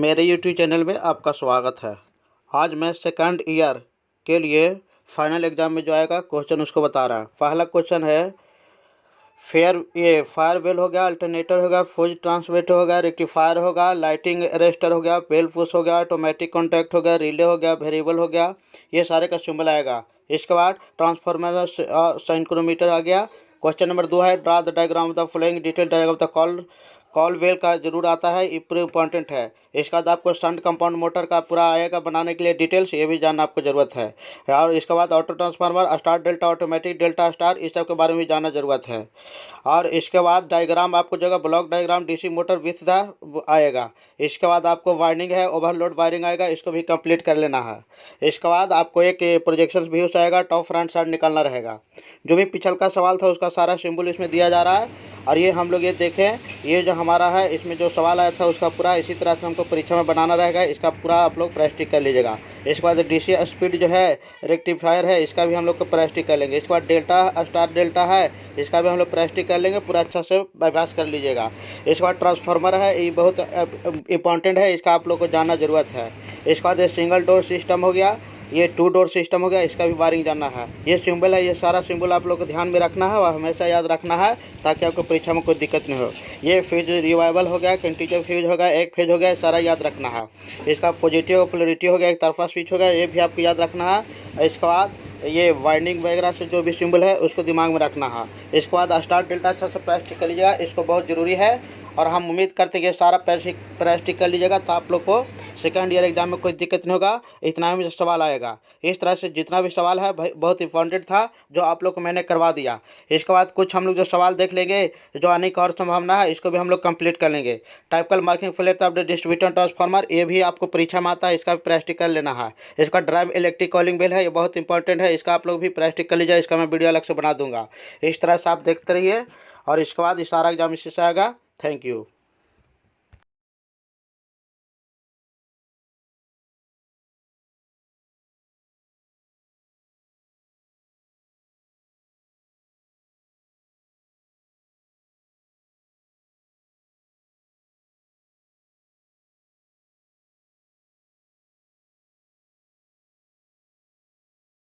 मेरे YouTube channel में आपका स्वागत है। आज मैं सेकंड ईयर के लिए फाइनल एग्ज़ाम में जो आएगा क्वेश्चन उसको बता रहा है। पहला क्वेश्चन है फायर बेल हो गया, अल्टरनेटर हो गया, फ्यूज ट्रांसमिटर हो गया, रेक्टिफायर होगा, लाइटिंग अरेस्टर हो गया, बेल पुश हो गया, ऑटोमेटिक कॉन्टैक्ट हो गया, रिले हो गया, वेरिएबल हो गया, ये सारे का सिंबल आएगा। इसके बाद ट्रांसफार्मर सिंक्रोमीटर आ गया। क्वेश्चन नंबर 2 है draw the diagram of the following detail diagram of the call well का जरूर आता है, ये पूरा इंपॉर्टेंट है। इसके बाद आपको शंट कंपाउंड मोटर का पूरा आएगा बनाने के लिए डिटेल्स, ये भी जानना आपको ज़रूरत है। और इसके बाद auto transformer, star delta, automatic delta star, इस सब के बारे में जानना ज़रूरत है। और इसके बाद डायग्राम आपको जगह block diagram DC motor with the आएगा। इसके बाद आपको वायरिंग है, ओवरलोड वायरिंग आएगा, इसको भी कंप्लीट कर लेना है। इसके बाद आपको एक प्रोजेक्शन व्यूज आएगा, टॉप फ्रंट साइड निकालना रहेगा। जो भी पिछल का सवाल था उसका सारा सिंबल इसमें दिया जा रहा है। और ये हम लोग ये देखें, ये जो हमारा है इसमें जो सवाल आया था उसका पूरा इसी तरह से हमको परीक्षा में बनाना रहेगा। इसका पूरा आप लोग प्रैक्टिस कर लीजिएगा। इसके बाद डीसी स्पीड जो है, रेक्टिफायर है, इसका भी हम लोग को प्रैक्टिस कर लेंगे। इसके बाद डेल्टा स्टार डेल्टा है, इसका भी हम लोग प्रैक्टिस कर लेंगे, पूरा अच्छा से अभ्यास कर लीजिएगा। इसके बाद ट्रांसफार्मर है, ये बहुत इंपॉर्टेंट है, इसका आप लोग को जानना ज़रूरत है। इसके बाद ये सिंगल डोर सिस्टम हो गया, ये 2 डोर सिस्टम हो गया, इसका भी वायरिंग जानना है। ये सिंबल है, ये सारा सिंबल आप लोग को ध्यान में रखना है और हमेशा याद रखना है ताकि आपको परीक्षा में कोई दिक्कत नहीं हो। ये फ्यूज रिवाइवल हो गया, कंटीन्यूअस फ्यूज हो गया, एक फेज हो गया, सारा याद रखना है। इसका पॉजिटिव पोलरिटी हो गया, एक तरफा स्विच हो गया, ये भी आपको याद रखना है। इसके बाद ये वाइंडिंग वगैरह से जो भी सिंबल है उसको दिमाग में रखना है। इसके बाद स्टार डेल्टा अच्छा से प्रैक्टिस कर लीजिएगा, इसको बहुत ज़रूरी है। और हम उम्मीद करते हैं कि सारा प्रैक्टिस कर लीजिएगा तो आप लोग को सेकंड ईयर एग्जाम में कोई दिक्कत नहीं होगा। इतना में सवाल आएगा। इस तरह से जितना भी सवाल है भाई बहुत इंपॉर्टेंट था, जो आप लोग को मैंने करवा दिया। इसके बाद कुछ हम लोग जो सवाल देख लेंगे जो आने की और संभावना है, इसको भी हम लोग कंप्लीट कर लेंगे। Typical marking flat of the distributor transformer, ये भी आपको परीक्षा में आता है, इसका भी प्रैक्टिस कर लेना है। इसका ड्राइव इलेक्ट्रिक कॉलिंग बेल है, ये बहुत इंपॉर्टेंट है, इसका आप लोग भी प्रैक्टिस कर लीजिए। इसका मैं वीडियो अलग से बना दूंगा। इस तरह से आप देखते रहिए और इसके बाद सारा एग्जाम इससे आएगा। Thank you.